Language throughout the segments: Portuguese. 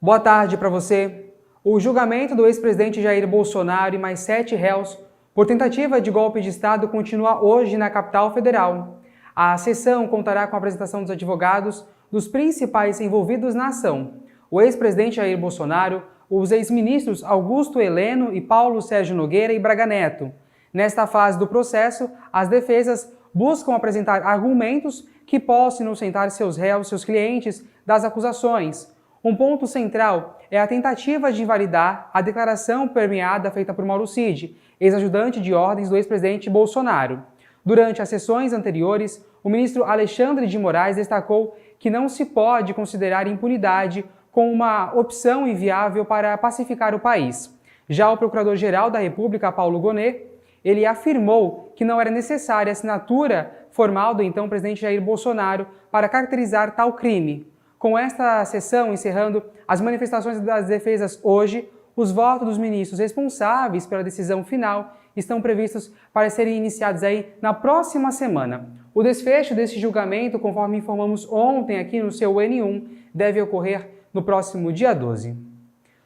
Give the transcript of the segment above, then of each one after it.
Boa tarde para você. O julgamento do ex-presidente Jair Bolsonaro e mais 7 réus por tentativa de golpe de Estado continua hoje na capital federal. A sessão contará com a apresentação dos advogados dos principais envolvidos na ação: o ex-presidente Jair Bolsonaro, os ex-ministros Augusto Heleno e Paulo Sérgio Nogueira e Braga Neto. Nesta fase do processo, as defesas buscam apresentar argumentos que possam inocentar seus réus, seus clientes, das acusações. Um ponto central é a tentativa de invalidar a declaração premiada feita por Mauro Cid, ex-ajudante de ordens do ex-presidente Bolsonaro. Durante as sessões anteriores, o ministro Alexandre de Moraes destacou que não se pode considerar impunidade como uma opção inviável para pacificar o país. Já o Procurador-Geral da República, Paulo Gonet, ele afirmou que não era necessária a assinatura formal do então presidente Jair Bolsonaro para caracterizar tal crime. Com esta sessão encerrando as manifestações das defesas hoje, os votos dos ministros responsáveis pela decisão final estão previstos para serem iniciados aí na próxima semana. O desfecho deste julgamento, conforme informamos ontem aqui no seu N1, deve ocorrer no próximo dia 12.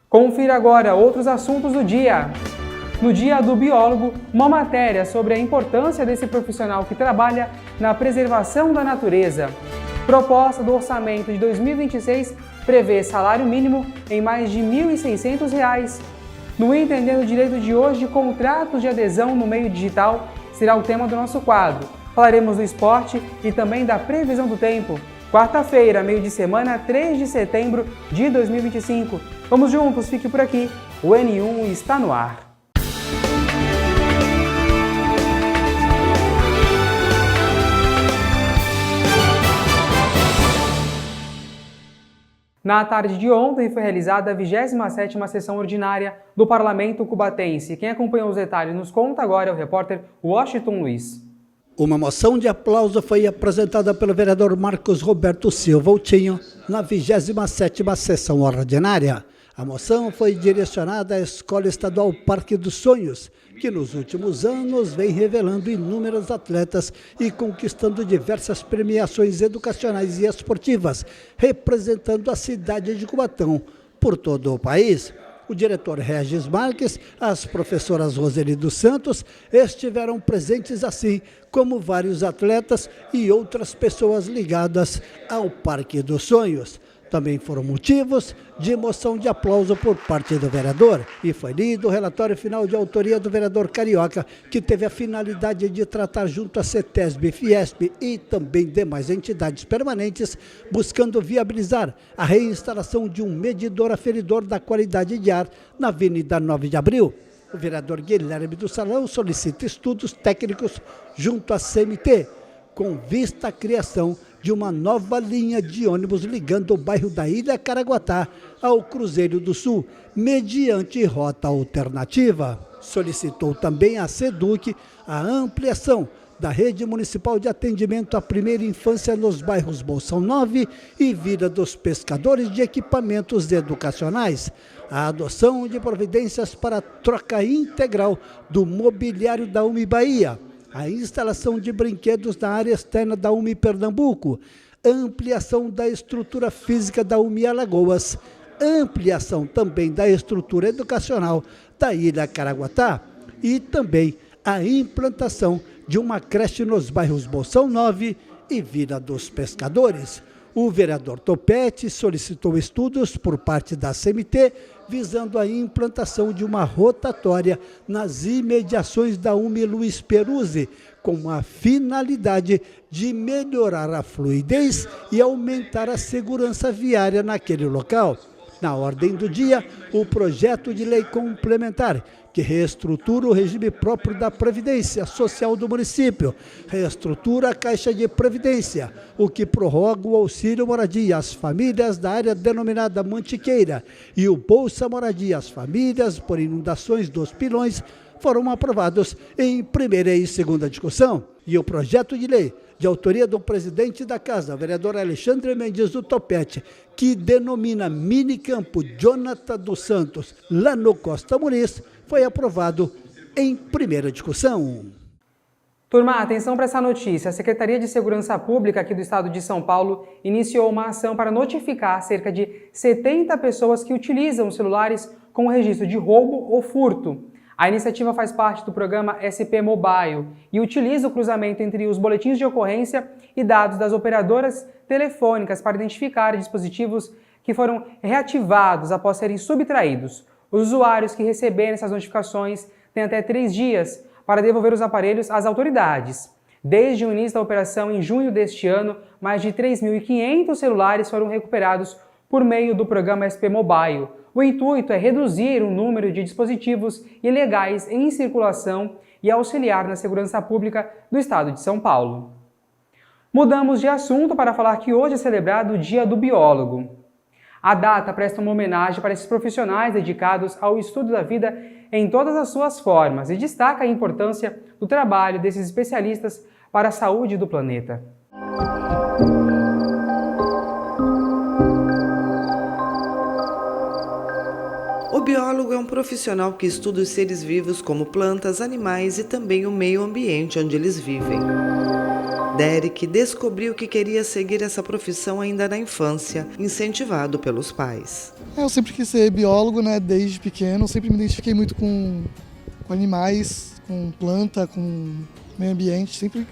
Confira agora outros assuntos do dia. No Dia do Biólogo, uma matéria sobre a importância desse profissional que trabalha na preservação da natureza. Proposta do orçamento de 2026 prevê salário mínimo em mais de R$ 1.600. No Entendendo o Direito de hoje, contratos de adesão no meio digital será o tema do nosso quadro. Falaremos do esporte e também da previsão do tempo. Quarta-feira, meio de semana, 3 de setembro de 2025. Vamos juntos, fique por aqui. O N1 está no ar. Na tarde de ontem foi realizada a 27ª sessão ordinária do Parlamento Cubatense. Quem acompanhou os detalhes nos conta agora é o repórter Washington Luiz. Uma moção de aplauso foi apresentada pelo vereador Marcos Roberto Silva Outinho na 27ª sessão ordinária. A moção foi direcionada à Escola Estadual Parque dos Sonhos, que nos últimos anos vem revelando inúmeros atletas e conquistando diversas premiações educacionais e esportivas, representando a cidade de Cubatão por todo o país. O diretor Regis Marques, as professoras Roseli dos Santos estiveram presentes, assim como vários atletas e outras pessoas ligadas ao Parque dos Sonhos. Também foram motivos de moção de aplauso por parte do vereador e foi lido o relatório final de autoria do vereador Carioca, que teve a finalidade de tratar junto à CETESB, Fiesp e também demais entidades permanentes, buscando viabilizar a reinstalação de um medidor aferidor da qualidade de ar na Avenida 9 de Abril. O vereador Guilherme do Salão solicita estudos técnicos junto à CMT, com vista à criação de uma nova linha de ônibus ligando o bairro da Ilha Caraguatá ao Cruzeiro do Sul, mediante rota alternativa. Solicitou também à SEDUC a ampliação da rede municipal de atendimento à primeira infância nos bairros Bolsão 9 e Vila dos Pescadores de equipamentos educacionais, a adoção de providências para a troca integral do mobiliário da UMI Bahia, a instalação de brinquedos na área externa da UMI Pernambuco, ampliação da estrutura física da UMI Alagoas, ampliação também da estrutura educacional da Ilha Caraguatá e também a implantação de uma creche nos bairros Bolsão 9 e Vila dos Pescadores. O vereador Topete solicitou estudos por parte da CMT visando a implantação de uma rotatória nas imediações da UMI Luiz Peruzzi, com a finalidade de melhorar a fluidez e aumentar a segurança viária naquele local. Na ordem do dia, o projeto de lei complementar, que reestrutura o regime próprio da Previdência Social do município, reestrutura a Caixa de Previdência, o que prorroga o auxílio moradia às famílias da área denominada Mantiqueira e o Bolsa Moradia às famílias por inundações dos Pilões, foram aprovados em primeira e segunda discussão. E o projeto de lei, de autoria do presidente da Casa, vereador Alexandre Mendes do Topete, que denomina Minicampo Jonathan dos Santos, lá no Costa Muniz, foi aprovado em primeira discussão. Turma, atenção para essa notícia. A Secretaria de Segurança Pública aqui do estado de São Paulo iniciou uma ação para notificar cerca de 70 pessoas que utilizam celulares com registro de roubo ou furto. A iniciativa faz parte do programa SP Mobile e utiliza o cruzamento entre os boletins de ocorrência e dados das operadoras telefônicas para identificar dispositivos que foram reativados após serem subtraídos. Os usuários que receberem essas notificações têm até 3 dias para devolver os aparelhos às autoridades. Desde o início da operação, em junho deste ano, mais de 3.500 celulares foram recuperados por meio do programa SP Mobile. O intuito é reduzir o número de dispositivos ilegais em circulação e auxiliar na segurança pública do estado de São Paulo. Mudamos de assunto para falar que hoje é celebrado o Dia do Biólogo. A data presta uma homenagem para esses profissionais dedicados ao estudo da vida em todas as suas formas e destaca a importância do trabalho desses especialistas para a saúde do planeta. O biólogo é um profissional que estuda os seres vivos como plantas, animais e também o meio ambiente onde eles vivem. Derek descobriu que queria seguir essa profissão ainda na infância, incentivado pelos pais. Eu sempre quis ser biólogo, né, desde pequeno. Sempre me identifiquei muito com animais, com planta, com meio ambiente. Sempre,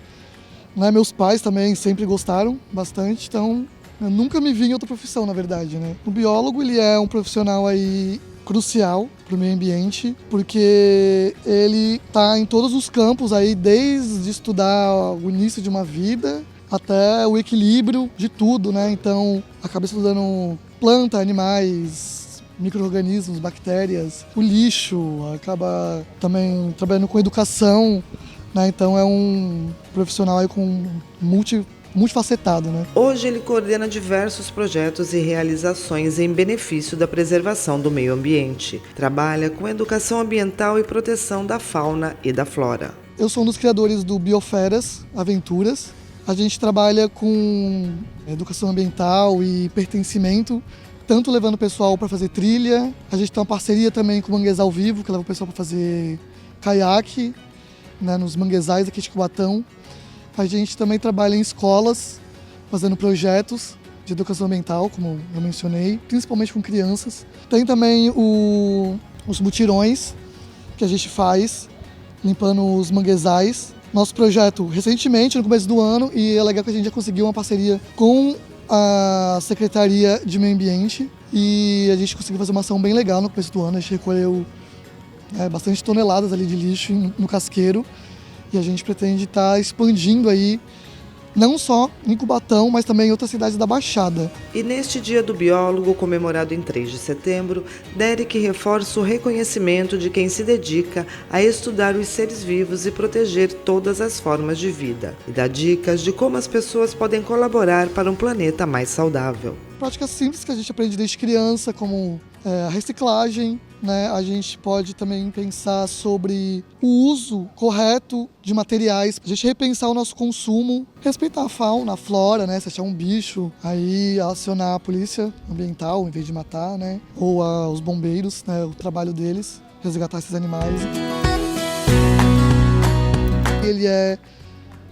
né, meus pais também sempre gostaram bastante, então eu nunca me vi em outra profissão, na verdade, né. O biólogo, ele é um profissional aí crucial para o meio ambiente, porque ele está em todos os campos aí, desde estudar o início de uma vida até o equilíbrio de tudo, né? Então, acaba estudando planta, animais, micro-organismos, bactérias, o lixo, acaba também trabalhando com educação, né? Então é um profissional aí com multifacetado, né? Hoje ele coordena diversos projetos e realizações em benefício da preservação do meio ambiente. Trabalha com educação ambiental e proteção da fauna e da flora. Eu sou um dos criadores do Bioferas Aventuras. A gente trabalha com educação ambiental e pertencimento, tanto levando o pessoal para fazer trilha. A gente tem uma parceria também com o Manguezal Vivo, que leva o pessoal para fazer caiaque, né, nos manguezais aqui de Cubatão. A gente também trabalha em escolas, fazendo projetos de educação ambiental, como eu mencionei, principalmente com crianças. Tem também os mutirões que a gente faz, limpando os manguezais. Nosso projeto, recentemente, no começo do ano, e é legal que a gente já conseguiu uma parceria com a Secretaria de Meio Ambiente, e a gente conseguiu fazer uma ação bem legal no começo do ano. A gente recolheu bastante toneladas ali de lixo no casqueiro, e a gente pretende estar expandindo aí, não só em Cubatão, mas também em outras cidades da Baixada. E neste Dia do Biólogo, comemorado em 3 de setembro, Derek reforça o reconhecimento de quem se dedica a estudar os seres vivos e proteger todas as formas de vida. E dá dicas de como as pessoas podem colaborar para um planeta mais saudável. Práticas simples que a gente aprende desde criança, como a reciclagem, né? A gente pode também pensar sobre o uso correto de materiais, a gente repensar o nosso consumo, respeitar a fauna, a flora, né? Se achar um bicho, aí acionar a polícia ambiental em vez de matar, né? Ou os bombeiros, né? O trabalho deles, resgatar esses animais. Ele é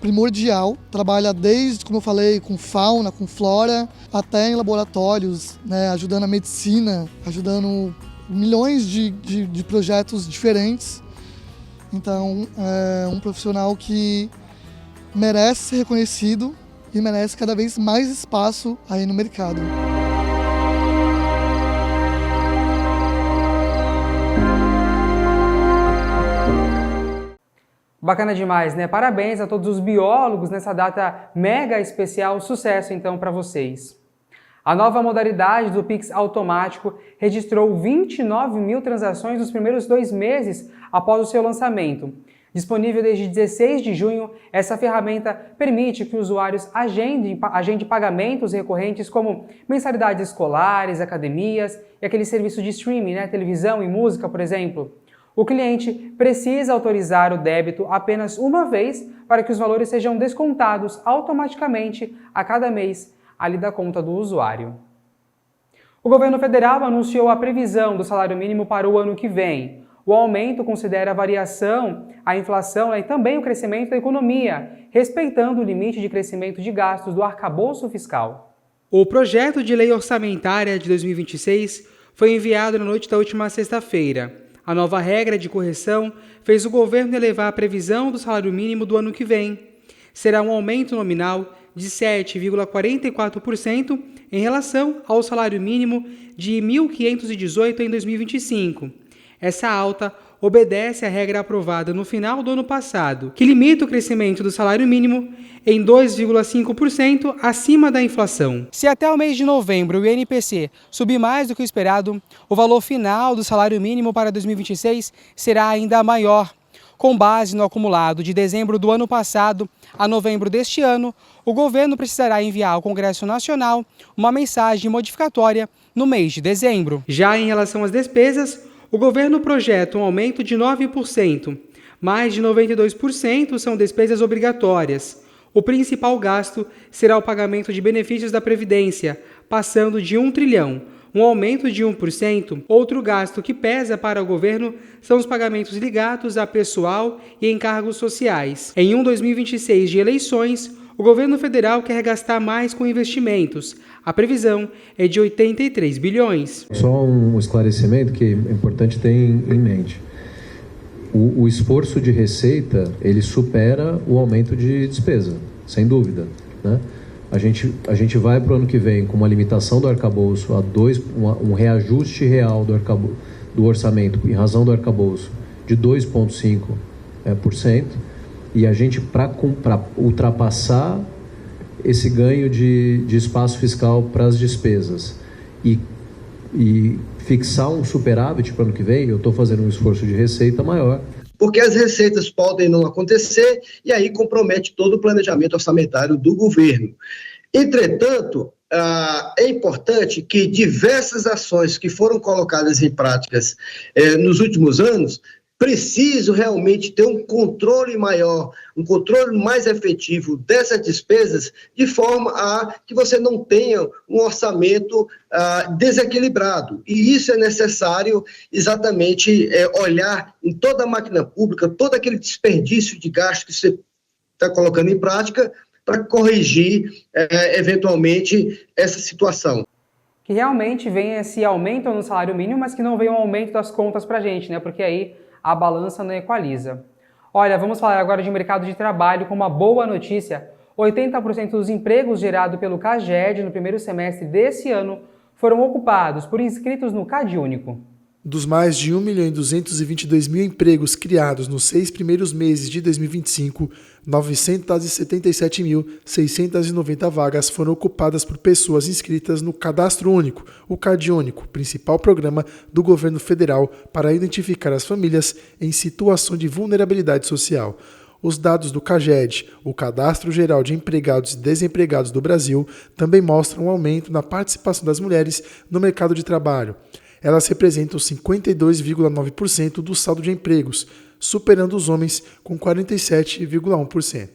primordial, trabalha desde, como eu falei, com fauna, com flora, até em laboratórios, né, ajudando a medicina, ajudando milhões de projetos diferentes. Então, é um profissional que merece ser reconhecido e merece cada vez mais espaço aí no mercado. Bacana demais, né? Parabéns a todos os biólogos nessa data mega especial. Sucesso, então, para vocês. A nova modalidade do Pix automático registrou 29 mil transações nos primeiros 2 meses após o seu lançamento. Disponível desde 16 de junho, essa ferramenta permite que usuários agendem pagamentos recorrentes como mensalidades escolares, academias e aquele serviço de streaming, né? Televisão e música, por exemplo. O cliente precisa autorizar o débito apenas uma vez para que os valores sejam descontados automaticamente a cada mês ali da conta do usuário. O governo federal anunciou a previsão do salário mínimo para o ano que vem. O aumento considera a variação, a inflação e também o crescimento da economia, respeitando o limite de crescimento de gastos do arcabouço fiscal. O projeto de lei orçamentária de 2026 foi enviado na noite da última sexta-feira. A nova regra de correção fez o governo elevar a previsão do salário mínimo do ano que vem. Será um aumento nominal de 7,44% em relação ao salário mínimo de R$ 1.518 em 2025. Essa alta obedece à regra aprovada no final do ano passado, que limita o crescimento do salário mínimo em 2,5% acima da inflação. Se até o mês de novembro o INPC subir mais do que o esperado, o valor final do salário mínimo para 2026 será ainda maior. Com base no acumulado de dezembro do ano passado a novembro deste ano, o governo precisará enviar ao Congresso Nacional uma mensagem modificatória no mês de dezembro. Já em relação às despesas, o governo projeta um aumento de 9%. Mais de 92% são despesas obrigatórias. O principal gasto será o pagamento de benefícios da Previdência, passando de 1 trilhão, um aumento de 1%. Outro gasto que pesa para o governo são os pagamentos ligados a pessoal e encargos sociais. Em 2026 de eleições, o governo federal quer gastar mais com investimentos. A previsão é de 83 bilhões. Só um esclarecimento que é importante ter em mente. O esforço de receita, ele supera o aumento de despesa, sem dúvida, né? A gente vai para o ano que vem com uma limitação do arcabouço um reajuste real do orçamento em razão do arcabouço de 2,5%, e a gente, para ultrapassar esse ganho de espaço fiscal para as despesas e fixar um superávit para o ano que vem, eu estou fazendo um esforço de receita maior. Porque as receitas podem não acontecer e aí compromete todo o planejamento orçamentário do governo. Entretanto, é importante que diversas ações que foram colocadas em práticas nos últimos anos precisam realmente ter um controle maior, um controle mais efetivo dessas despesas, de forma a que você não tenha um orçamento desequilibrado. E isso é necessário exatamente olhar em toda a máquina pública, todo aquele desperdício de gasto que você está colocando em prática, para corrigir eventualmente essa situação. Que realmente venha esse aumento no salário mínimo, mas que não venha um aumento das contas para a gente, né? Porque aí a balança não equaliza. Olha, vamos falar agora de mercado de trabalho com uma boa notícia. 80% dos empregos gerados pelo CAGED no primeiro semestre desse ano foram ocupados por inscritos no CadÚnico. Dos mais de 1.222.000 empregos criados nos 6 primeiros meses de 2025, 977.690 vagas foram ocupadas por pessoas inscritas no Cadastro Único, o CadÚnico, principal programa do governo federal para identificar as famílias em situação de vulnerabilidade social. Os dados do CAGED, o Cadastro Geral de Empregados e Desempregados do Brasil, também mostram um aumento na participação das mulheres no mercado de trabalho. Elas representam 52,9% do saldo de empregos, superando os homens com 47,1%.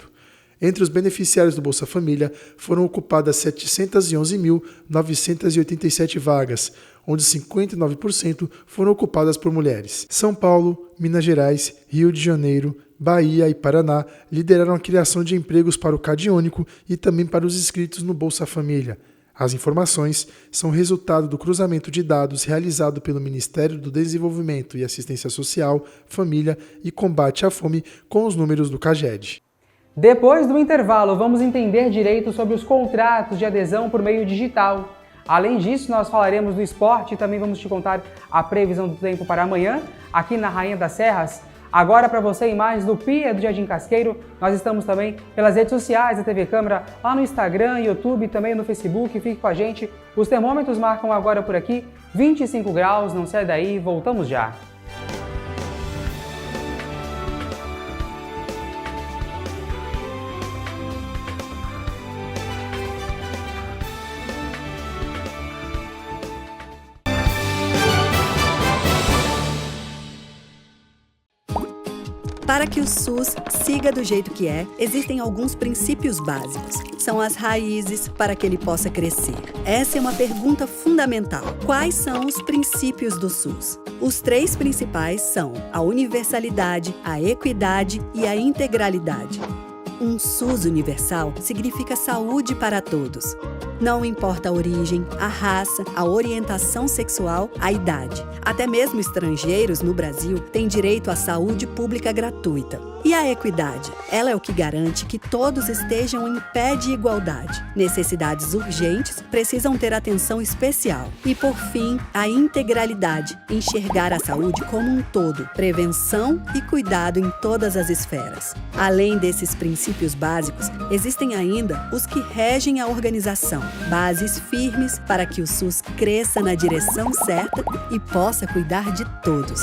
Entre os beneficiários do Bolsa Família, foram ocupadas 711.987 vagas, onde 59% foram ocupadas por mulheres. São Paulo, Minas Gerais, Rio de Janeiro, Bahia e Paraná lideraram a criação de empregos para o CadÚnico e também para os inscritos no Bolsa Família. As informações são resultado do cruzamento de dados realizado pelo Ministério do Desenvolvimento e Assistência Social, Família e Combate à Fome com os números do CAGED. Depois do intervalo, vamos entender direito sobre os contratos de adesão por meio digital. Além disso, nós falaremos do esporte e também vamos te contar a previsão do tempo para amanhã, aqui na Rainha das Serras. Agora para você, imagens do Pia do Jardim Casqueiro. Nós estamos também pelas redes sociais da TV Câmara, lá no Instagram, YouTube, também no Facebook. Fique com a gente. Os termômetros marcam agora por aqui 25 graus, não sai daí, voltamos já. Para que o SUS siga do jeito que é, existem alguns princípios básicos. são as raízes para que ele possa crescer? Essa é uma pergunta fundamental. Quais são os princípios do SUS? Os 3 principais são a universalidade, a equidade e a integralidade. Um SUS universal significa saúde para todos. Não importa a origem, a raça, a orientação sexual, a idade. Até mesmo estrangeiros no Brasil têm direito à saúde pública gratuita. E a equidade? Ela é o que garante que todos estejam em pé de igualdade. Necessidades urgentes precisam ter atenção especial. E, por fim, a integralidade. Enxergar a saúde como um todo. Prevenção e cuidado em todas as esferas. Além desses princípios básicos, existem ainda os que regem a organização. Bases firmes para que o SUS cresça na direção certa e possa cuidar de todos.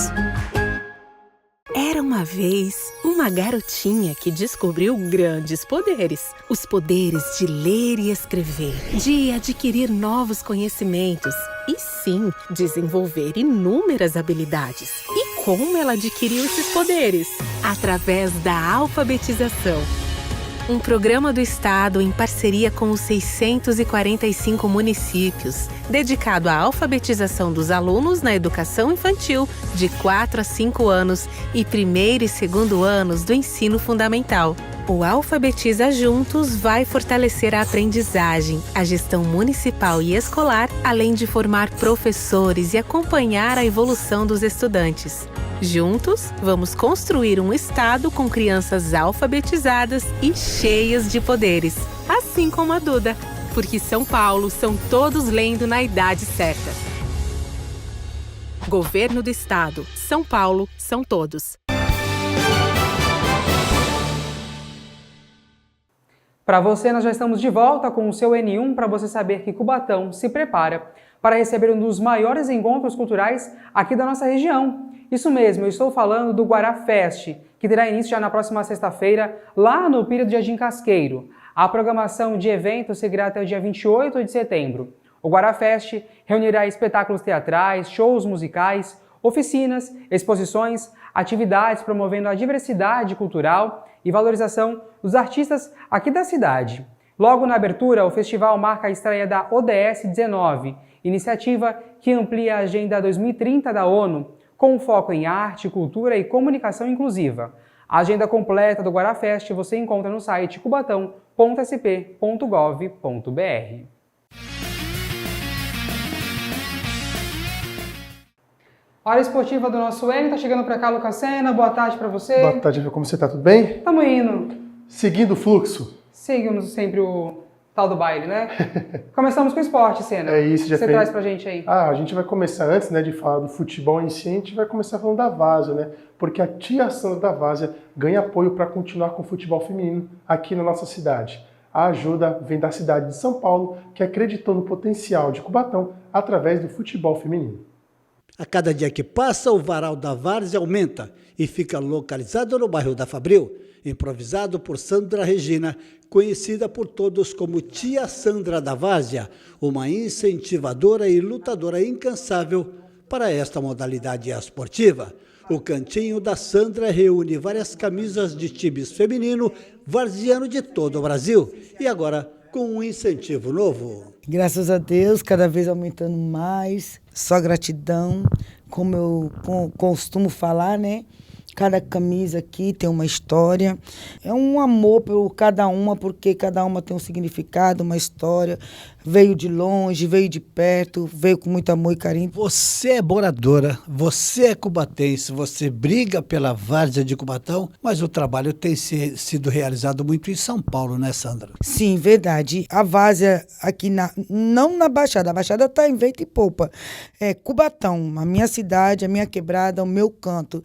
Era uma vez uma garotinha que descobriu grandes poderes. Os poderes de ler e escrever, de adquirir novos conhecimentos e, sim, desenvolver inúmeras habilidades. E como ela adquiriu esses poderes? Através da alfabetização. Um programa do Estado em parceria com os 645 municípios, dedicado à alfabetização dos alunos na educação infantil de 4 a 5 anos e 1º e 2º anos do ensino fundamental. O Alfabetiza Juntos vai fortalecer a aprendizagem, a gestão municipal e escolar, além de formar professores e acompanhar a evolução dos estudantes. Juntos, vamos construir um estado com crianças alfabetizadas e cheias de poderes, assim como a Duda, porque São Paulo são todos lendo na idade certa. Governo do Estado, São Paulo são todos. Para você, nós já estamos de volta com o seu N1 para você saber que Cubatão se prepara para receber um dos maiores encontros culturais aqui da nossa região. Isso mesmo, eu estou falando do Guará Fest, que terá início já na próxima sexta-feira, lá no Pírio do Jardim Casqueiro. A programação de eventos seguirá até o dia 28 de setembro. O Guará Fest reunirá espetáculos teatrais, shows musicais, oficinas, exposições, atividades promovendo a diversidade cultural e valorização dos artistas aqui da cidade. Logo na abertura, o festival marca a estreia da ODS 19, iniciativa que amplia a Agenda 2030 da ONU, com foco em arte, cultura e comunicação inclusiva. A agenda completa do Guará Fest você encontra no site cubatão.sp.gov.br. Hora esportiva do nosso N, tá chegando para cá, Lucas Sena. Boa tarde para você. Boa tarde, como você tá? Tudo bem? Tamo indo. Seguindo o fluxo. Seguimos sempre o tal do baile, né? Começamos com o esporte, Sena. É isso, já você traz pra gente aí? A gente vai começar antes, né, de falar do futebol em si, a gente vai começar falando da Várzea, né? Porque a tia Sandra da Várzea ganha apoio para continuar com o futebol feminino aqui na nossa cidade. A ajuda vem da cidade de São Paulo, que acreditou no potencial de Cubatão através do futebol feminino. A cada dia que passa, o varal da Várzea aumenta e fica localizado no bairro da Fabril, improvisado por Sandra Regina, conhecida por todos como Tia Sandra da Várzea, uma incentivadora e lutadora incansável para esta modalidade esportiva. O Cantinho da Sandra reúne várias camisas de times feminino varziano de todo o Brasil e agora com um incentivo novo. Graças a Deus, cada vez aumentando mais, só gratidão, como eu costumo falar, né? Cada camisa aqui tem uma história. É um amor por cada uma, porque cada uma tem um significado, uma história. Veio de longe, veio de perto, veio com muito amor e carinho. Você é moradora, você é cubatense, você briga pela Várzea de Cubatão, mas o trabalho tem sido realizado muito em São Paulo, né, Sandra? Sim, verdade. A Várzea aqui, não na Baixada, a Baixada está em vento e polpa. É Cubatão, a minha cidade, a minha quebrada, o meu canto.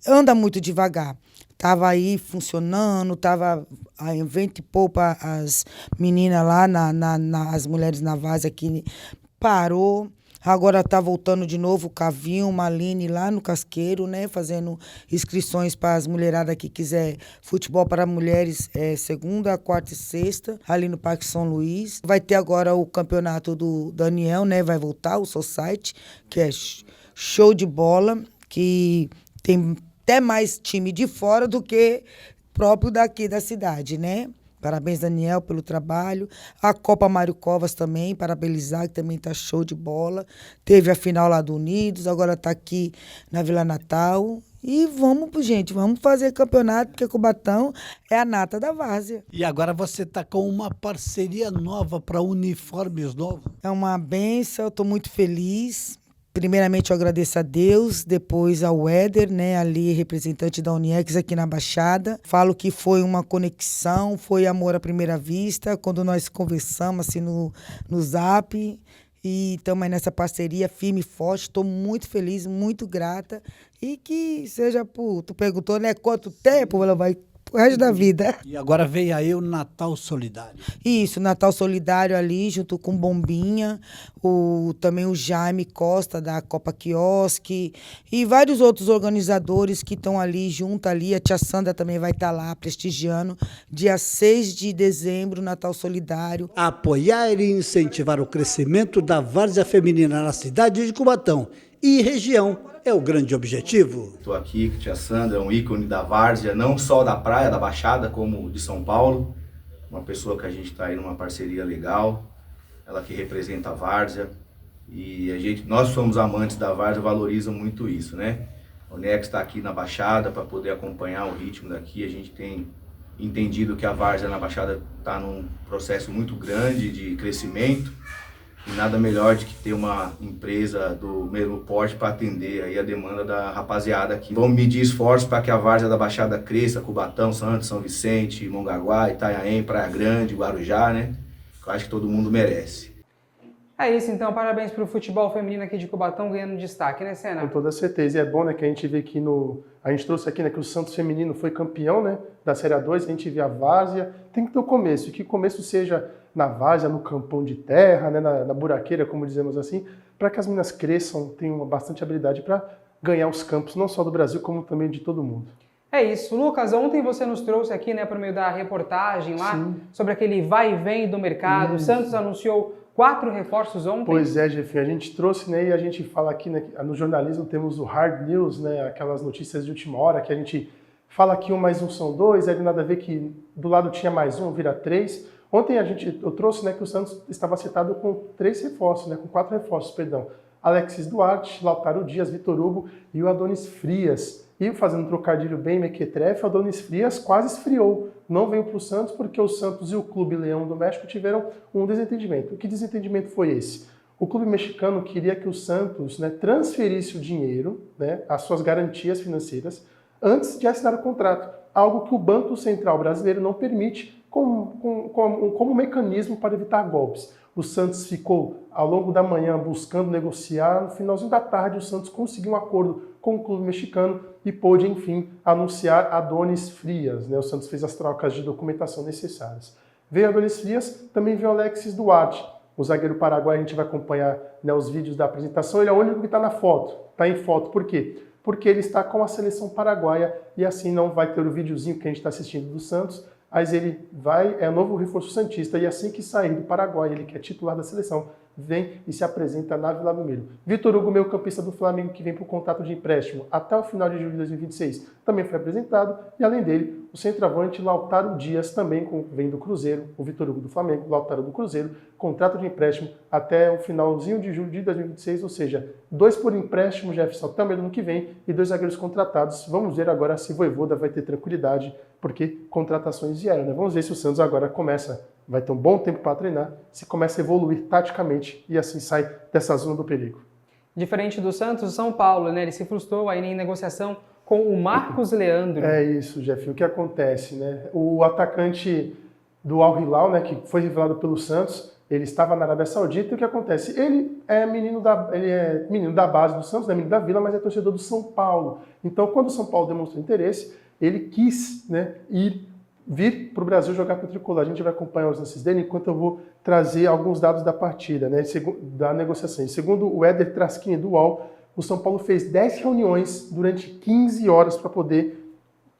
Anda muito devagar. Estava aí funcionando, estava em vento e poupa as meninas lá, as mulheres na Várzea aqui, parou. Agora está voltando de novo o Cavinho, Maline lá no Casqueiro, né? Fazendo inscrições para as mulheradas que quiser futebol para mulheres segunda, quarta e sexta, ali no Parque São Luís. Vai ter agora o campeonato do Daniel, né? Vai voltar, o Society, que é show de bola, que tem até mais time de fora do que próprio daqui da cidade, né? Parabéns, Daniel, pelo trabalho. A Copa Mário Covas também, parabenizar, que também tá show de bola. Teve a final lá do Unidos, agora tá aqui na Vila Natal. E vamos, gente, vamos fazer campeonato, porque Cubatão é a nata da várzea. E agora você está com uma parceria nova para uniformes novos. É uma benção, eu estou muito feliz. Primeiramente, eu agradeço a Deus, depois ao Éder, né, ali, representante da Uniex aqui na Baixada. Falo que foi uma conexão, foi amor à primeira vista, quando nós conversamos assim no Zap. E estamos aí nessa parceria firme e forte. Estou muito feliz, muito grata. E que seja tu perguntou, né, quanto tempo ela vai o resto da vida. E agora vem aí o Natal Solidário. Isso, Natal Solidário ali, junto com Bombinha, também o Jaime Costa, da Copa Quiosque, e vários outros organizadores que estão ali, junto ali. A tia Sandra também vai estar lá, prestigiando, dia 6 de dezembro, Natal Solidário. Apoiar e incentivar o crescimento da várzea feminina na cidade de Cubatão e região é o grande objetivo. Estou aqui com a tia Sandra, um ícone da várzea, não só da praia, da Baixada, como de São Paulo. Uma pessoa que a gente está aí numa parceria legal, ela que representa a várzea. E nós somos amantes da várzea, valorizam muito isso, né? A Uniex está aqui na Baixada para poder acompanhar o ritmo daqui. A gente tem entendido que a várzea na Baixada está num processo muito grande de crescimento. E nada melhor do que ter uma empresa do mesmo porte para atender aí a demanda da rapaziada aqui. Vamos medir esforços para que a várzea da Baixada cresça, Cubatão, Santos, São Vicente, Mongaguá, Itanhaém, Praia Grande, Guarujá, né? Eu acho que todo mundo merece. É isso, então. Parabéns para o futebol feminino aqui de Cubatão ganhando destaque, né, Senna? Com toda certeza. E é bom, né, que a gente vê que a gente trouxe aqui, né, que o Santos feminino foi campeão, né, da Série A2, a gente vê a várzea. Tem que ter o começo, e que o começo seja na várzea, no campão de terra, né, na buraqueira, como dizemos assim, para que as meninas cresçam, tenham bastante habilidade para ganhar os campos, não só do Brasil, como também de todo mundo. É isso. Lucas, ontem você nos trouxe aqui, né, por meio da reportagem lá, Sim, sobre aquele vai e vem do mercado. Isso. O Santos anunciou 4 reforços ontem. Pois é, Jefinho, a gente trouxe, né, e a gente fala aqui, né, no jornalismo temos o hard news, né, aquelas notícias de última hora, que a gente fala que 1 mais 1 são 2, aí nada a ver que do lado tinha mais 1, vira 3. Ontem eu trouxe, né, que o Santos estava citado com 3 reforços, né, com 4 reforços, perdão. Alexis Duarte, Lautaro Dias, Vitor Hugo e o Adonis Frias. E fazendo um trocadilho bem mequetrefe, o Adonis Frias quase esfriou. Não veio para o Santos porque o Santos e o Clube Leão do México tiveram um desentendimento. Que desentendimento foi esse? O clube mexicano queria que o Santos, né, transferisse o dinheiro, né, as suas garantias financeiras, antes de assinar o contrato. Algo que o Banco Central brasileiro não permite como mecanismo para evitar golpes. O Santos ficou ao longo da manhã buscando negociar. No finalzinho da tarde, o Santos conseguiu um acordo com o clube mexicano e pôde, enfim, anunciar Adonis Frias, né? O Santos fez as trocas de documentação necessárias. Veio Adonis Frias, também veio Alexis Duarte. O zagueiro paraguaio, a gente vai acompanhar, né, os vídeos da apresentação. Ele é o único que está na foto. Está em foto. Por quê? Porque ele está com a seleção paraguaia e assim não vai ter o videozinho que a gente está assistindo do Santos, mas ele é o novo reforço santista e assim que sair do Paraguai, ele que é titular da seleção, vem e se apresenta na Vila Belmiro. Vitor Hugo, meio campista do Flamengo, que vem para o contrato de empréstimo até o final de julho de 2026, também foi apresentado. E além dele, o centroavante Lautaro Dias, também vem do Cruzeiro, o Vitor Hugo do Flamengo, Lautaro do Cruzeiro, contrato de empréstimo até o finalzinho de julho de 2026, ou seja, 2 por empréstimo, Jefferson, também no ano que vem, e 2 zagueiros contratados. Vamos ver agora se Vojvoda vai ter tranquilidade, porque contratações vieram, né? Vamos ver se o Santos agora vai ter um bom tempo para treinar, se começa a evoluir taticamente e assim sai dessa zona do perigo. Diferente do Santos, o São Paulo, né? Ele se frustrou aí em negociação com o Marcos Leandro. É isso, Jefinho. O que acontece, né? O atacante do Al Hilal, né, que foi revelado pelo Santos, ele estava na Arábia Saudita. E o que acontece? Ele é menino da base do Santos, né, menino da Vila, mas é torcedor do São Paulo. Então, quando o São Paulo demonstrou interesse, ele quis, né, vir para o Brasil jogar com o Tricolor. A gente vai acompanhar os lances dele enquanto eu vou trazer alguns dados da partida, né, da negociação. Segundo o Éder Traschini do UOL, o São Paulo fez 10 reuniões durante 15 horas para poder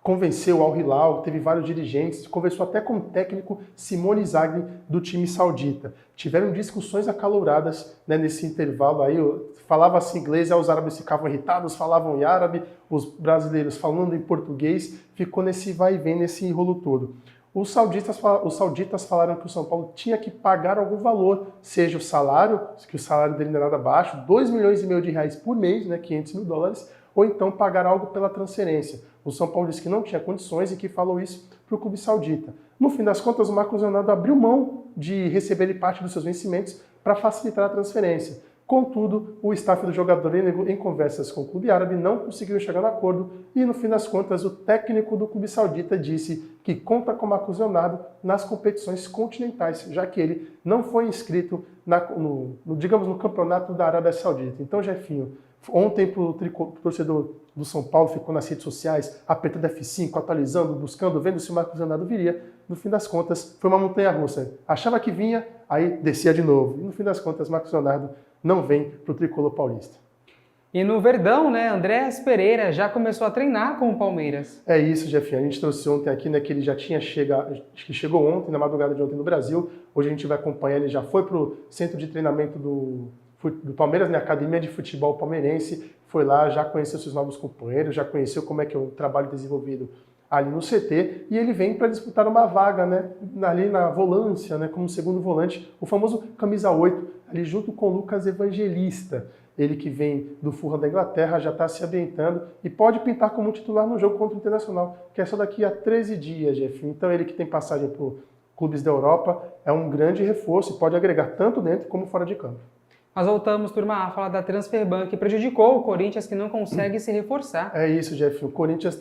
convencer o Al Hilal, teve vários dirigentes, conversou até com o técnico Simone Inzaghi do time saudita. Tiveram discussões acaloradas, né, nesse intervalo aí, falava-se inglês, os árabes ficavam irritados, falavam em árabe, os brasileiros falando em português, ficou nesse vai e vem, nesse rolo todo. Os sauditas falaram que o São Paulo tinha que pagar algum valor, seja o salário, que o salário dele não é nada baixo, 2,5 milhões de reais por mês, né, 500 mil dólares, ou então pagar algo pela transferência. O São Paulo disse que não tinha condições e que falou isso para o clube saudita. No fim das contas, o Marcos Leonardo abriu mão de receber parte dos seus vencimentos para facilitar a transferência. Contudo, o staff do jogador, em conversas com o clube árabe, não conseguiu chegar no acordo e, no fim das contas, o técnico do clube saudita disse que conta com Marcos Leonardo nas competições continentais, já que ele não foi inscrito no campeonato da Arábia Saudita. Então, Jefinho, ontem o torcedor do São Paulo ficou nas redes sociais, apertando F5, atualizando, buscando, vendo se o Marcos Leonardo viria. No fim das contas, foi uma montanha-russa. Achava que vinha, aí descia de novo. E no fim das contas, Marcos Leonardo não vem para o tricolor paulista. E no Verdão, né, Andréas Pereira já começou a treinar com o Palmeiras. É isso, Jefinho. A gente trouxe ontem aqui, né, que ele já tinha chegou ontem, na madrugada de ontem no Brasil. Hoje a gente vai acompanhar, ele já foi para o centro de treinamento do Palmeiras, né, Academia de Futebol Palmeirense. Foi lá, já conheceu seus novos companheiros, já conheceu como é que é o trabalho desenvolvido ali no CT, e ele vem para disputar uma vaga, né, ali na volância, né, como segundo volante, o famoso camisa 8, ali junto com o Lucas Evangelista. Ele que vem do Fulham da Inglaterra, já está se ambientando e pode pintar como titular no jogo contra o Internacional, que é só daqui a 13 dias, Jeff. Então ele que tem passagem por clubes da Europa, é um grande reforço e pode agregar tanto dentro como fora de campo. Nós voltamos, turma, a falar da Transferban, que prejudicou o Corinthians, que não consegue se reforçar. É isso, Jeff. O Corinthians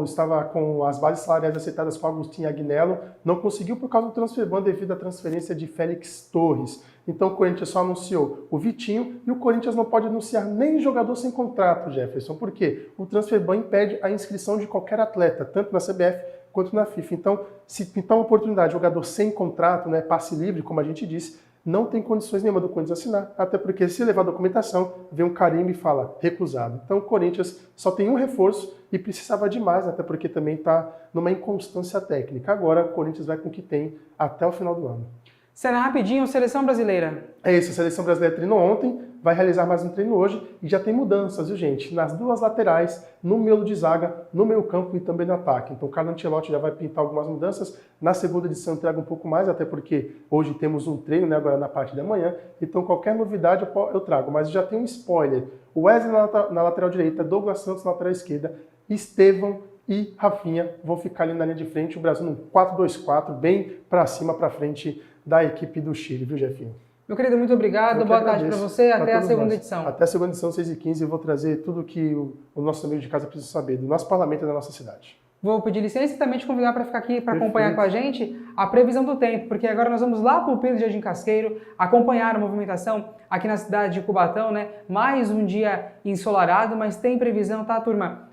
estava com as bases salariais aceitadas com Agostinho Agnello, não conseguiu por causa do Transferban devido à transferência de Félix Torres. Então o Corinthians só anunciou o Vitinho e o Corinthians não pode anunciar nem jogador sem contrato, Jefferson. Por quê? O Transferban impede a inscrição de qualquer atleta, tanto na CBF quanto na FIFA. Então, se pintar uma oportunidade, jogador sem contrato, né, passe livre, como a gente disse, não tem condições nenhuma do Corinthians assinar, até porque se levar a documentação, vem um carimbo e fala recusado. Então o Corinthians só tem um reforço e precisava de mais, até porque também está numa inconstância técnica. Agora o Corinthians vai com o que tem até o final do ano. Será rapidinho, Seleção Brasileira. É isso, a Seleção Brasileira treinou ontem, vai realizar mais um treino hoje e já tem mudanças, viu gente? Nas duas laterais, no miolo de zaga, no meio campo e também no ataque. Então o Carlo Ancelotti já vai pintar algumas mudanças. Na segunda edição entrega um pouco mais, até porque hoje temos um treino, né, agora na parte da manhã. Então qualquer novidade eu trago, mas já tem um spoiler. O Wesley na lateral direita, Douglas Santos na lateral esquerda, Estevão e Rafinha vão ficar ali na linha de frente. O Brasil num 4-2-4, bem para cima, para frente da equipe do Chile, viu, Jefinho? Meu querido, muito obrigado. Boa tarde para você. Até a segunda edição. Até a segunda edição, 6h15, eu vou trazer tudo que o nosso amigo de casa precisa saber do nosso parlamento e da nossa cidade. Vou pedir licença e também te convidar para ficar aqui para acompanhar com a gente a previsão do tempo, porque agora nós vamos lá para o Pico do Jardim Casqueiro acompanhar a movimentação aqui na cidade de Cubatão, né? Mais um dia ensolarado, mas tem previsão, tá, turma?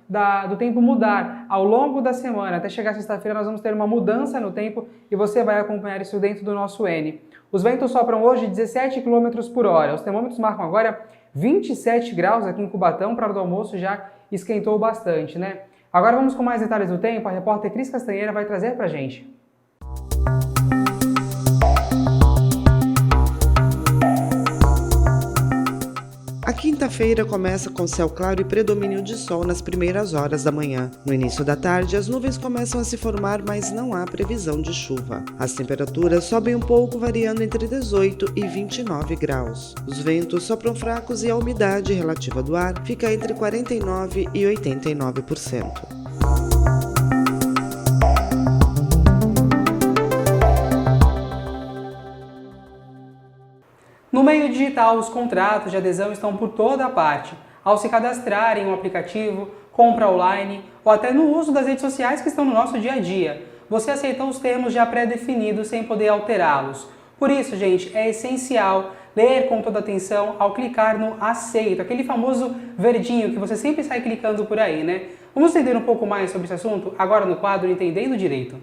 Do tempo mudar ao longo da semana. Até chegar sexta-feira nós vamos ter uma mudança no tempo e você vai acompanhar isso dentro do nosso N. Os ventos sopram hoje 17 km por hora. Os termômetros marcam agora 27 graus aqui em Cubatão. Para o hora do almoço já esquentou bastante, né? Agora vamos com mais detalhes do tempo. A repórter Cris Castanheira vai trazer pra gente. A quinta-feira começa com céu claro e predomínio de sol nas primeiras horas da manhã. No início da tarde, as nuvens começam a se formar, mas não há previsão de chuva. As temperaturas sobem um pouco, variando entre 18 e 29 graus. Os ventos sopram fracos e a umidade relativa do ar fica entre 49% e 89%. No meio digital, os contratos de adesão estão por toda a parte. Ao se cadastrar em um aplicativo, compra online ou até no uso das redes sociais que estão no nosso dia a dia, você aceitou os termos já pré-definidos sem poder alterá-los. Por isso, gente, é essencial ler com toda atenção ao clicar no aceito, aquele famoso verdinho que você sempre sai clicando por aí, né? Vamos entender um pouco mais sobre esse assunto agora no quadro Entendendo Direito.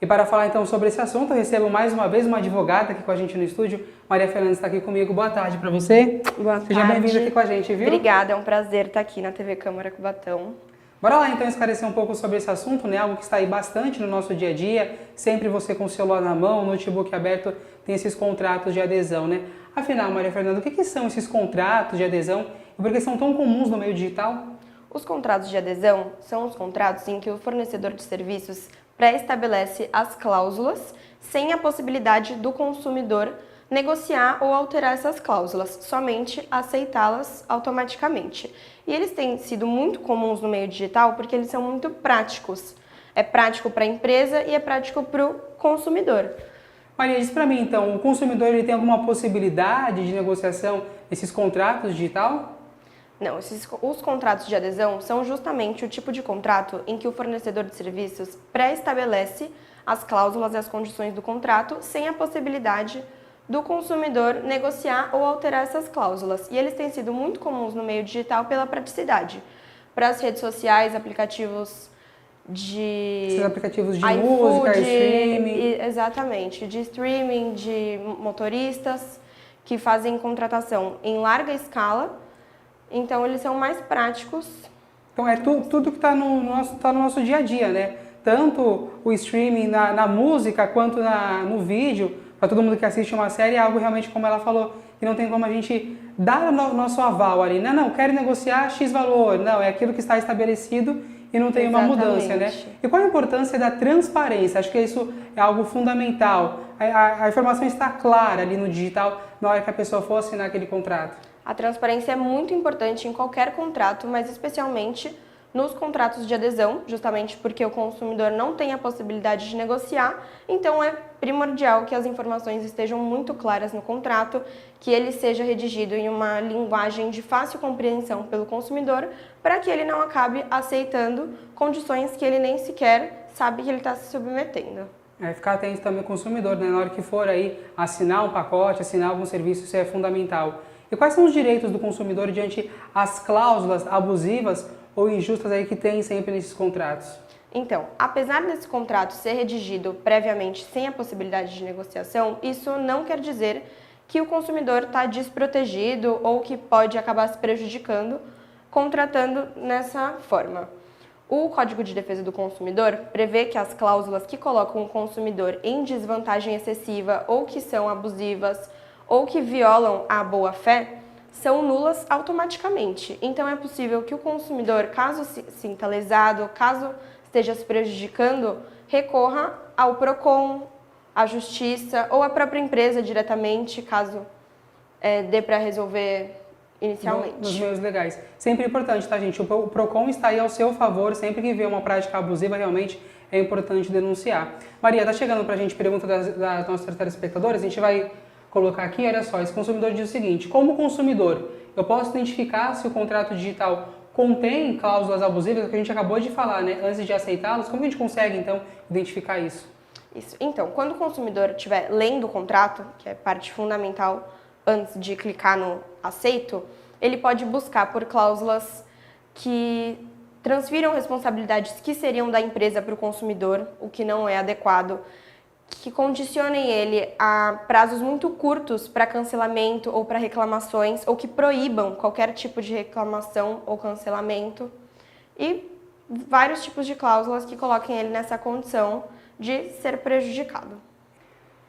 E para falar então sobre esse assunto, eu recebo mais uma vez uma advogada aqui com a gente no estúdio. Maria Fernanda está aqui comigo. Boa tarde para você. Boa tarde. Seja bem-vinda aqui com a gente, viu? Obrigada, é um prazer estar aqui na TV Câmara Cubatão. Bora lá então esclarecer um pouco sobre esse assunto, né? Algo que está aí bastante no nosso dia a dia. Sempre você com o celular na mão, notebook aberto, tem esses contratos de adesão, né? Afinal, Maria Fernanda, o que são esses contratos de adesão e por que são tão comuns no meio digital? Os contratos de adesão são os contratos em que o fornecedor de serviços pré-estabelece as cláusulas sem a possibilidade do consumidor negociar ou alterar essas cláusulas, somente aceitá-las automaticamente. E eles têm sido muito comuns no meio digital porque eles são muito práticos. É prático para a empresa e é prático para o consumidor. Maria, diz para mim então, o consumidor ele tem alguma possibilidade de negociação nesses contratos digital? Não, os contratos de adesão são justamente o tipo de contrato em que o fornecedor de serviços pré-estabelece as cláusulas e as condições do contrato sem a possibilidade do consumidor negociar ou alterar essas cláusulas. E eles têm sido muito comuns no meio digital pela praticidade. Para as redes sociais, aplicativos de... Esses aplicativos de iFood, música, streaming. Exatamente, de streaming, de motoristas que fazem contratação em larga escala. Então, eles são mais práticos. Então, é tudo que está no nosso dia a dia, né? Tanto o streaming na música quanto no vídeo. Para todo mundo que assiste uma série, é algo realmente, como ela falou, que não tem como a gente dar o nosso aval ali. Não, quero negociar X valor. Não, é aquilo que está estabelecido e não tem uma mudança, né? E qual a importância da transparência? Acho que isso é algo fundamental. A informação está clara ali no digital na hora que a pessoa for assinar aquele contrato. A transparência é muito importante em qualquer contrato, mas especialmente nos contratos de adesão, justamente porque o consumidor não tem a possibilidade de negociar, então é primordial que as informações estejam muito claras no contrato, que ele seja redigido em uma linguagem de fácil compreensão pelo consumidor, para que ele não acabe aceitando condições que ele nem sequer sabe que ele está se submetendo. Ficar atento também ao consumidor, né? Na hora que for aí assinar um pacote, assinar algum serviço, isso é fundamental. E quais são os direitos do consumidor diante as cláusulas abusivas ou injustas aí que tem sempre nesses contratos? Então, apesar desse contrato ser redigido previamente sem a possibilidade de negociação, isso não quer dizer que o consumidor está desprotegido ou que pode acabar se prejudicando contratando nessa forma. O Código de Defesa do Consumidor prevê que as cláusulas que colocam o consumidor em desvantagem excessiva ou que são abusivas ou que violam a boa-fé são nulas automaticamente. Então é possível que o consumidor, caso se sinta lesado, caso esteja se prejudicando, recorra ao PROCON, à Justiça ou à própria empresa diretamente, caso dê para resolver inicialmente. Nos meios legais. Sempre importante, tá, gente? O PROCON está aí ao seu favor, sempre que vê uma prática abusiva, realmente é importante denunciar. Maria, tá chegando pra gente pergunta das nossas telespectadoras, a gente vai colocar aqui, olha só, esse consumidor diz o seguinte: como consumidor, eu posso identificar se o contrato digital contém cláusulas abusivas, que a gente acabou de falar, né? Antes de aceitá-las, como a gente consegue, então, identificar isso? Isso. Então, quando o consumidor estiver lendo o contrato, que é parte fundamental antes de clicar no aceito, ele pode buscar por cláusulas que transfiram responsabilidades que seriam da empresa para o consumidor, o que não é adequado, que condicionem ele a prazos muito curtos para cancelamento ou para reclamações, ou que proíbam qualquer tipo de reclamação ou cancelamento, e vários tipos de cláusulas que coloquem ele nessa condição de ser prejudicado.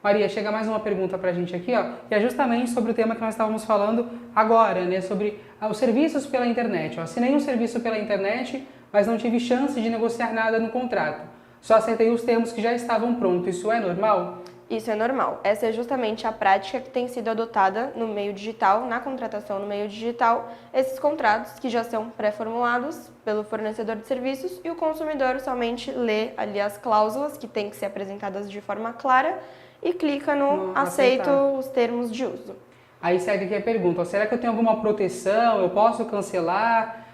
Maria, chega mais uma pergunta para a gente aqui, ó, e é justamente sobre o tema que nós estávamos falando agora, né, sobre os serviços pela internet. Eu assinei um serviço pela internet, mas não tive chance de negociar nada no contrato. Só aceitei os termos que já estavam prontos. Isso é normal? Isso é normal. Essa é justamente a prática que tem sido adotada no meio digital, na contratação no meio digital, esses contratos que já são pré-formulados pelo fornecedor de serviços e o consumidor somente lê ali as cláusulas que têm que ser apresentadas de forma clara e clica no aceito os termos de uso. Aí segue aqui a pergunta: será que eu tenho alguma proteção? Eu posso cancelar?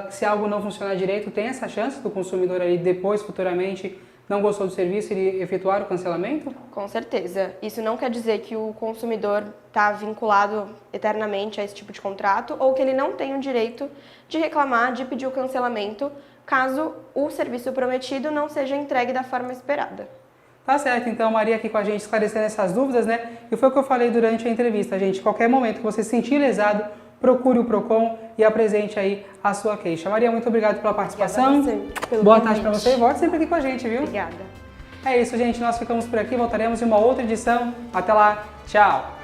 Se algo não funcionar direito, tem essa chance do consumidor aí depois, futuramente, não gostou do serviço e efetuar o cancelamento? Com certeza. Isso não quer dizer que o consumidor está vinculado eternamente a esse tipo de contrato ou que ele não tem o direito de reclamar, de pedir o cancelamento, caso o serviço prometido não seja entregue da forma esperada. Tá certo, então, Maria aqui com a gente esclarecendo essas dúvidas, né? E foi o que eu falei durante a entrevista, gente. Qualquer momento que você se sentir lesado, procure o PROCON e apresente aí a sua queixa. Maria, muito obrigado pela participação. Boa tarde para você e volte sempre aqui com a gente, viu? Obrigada. É isso, gente. Nós ficamos por aqui. Voltaremos em uma outra edição. Até lá. Tchau.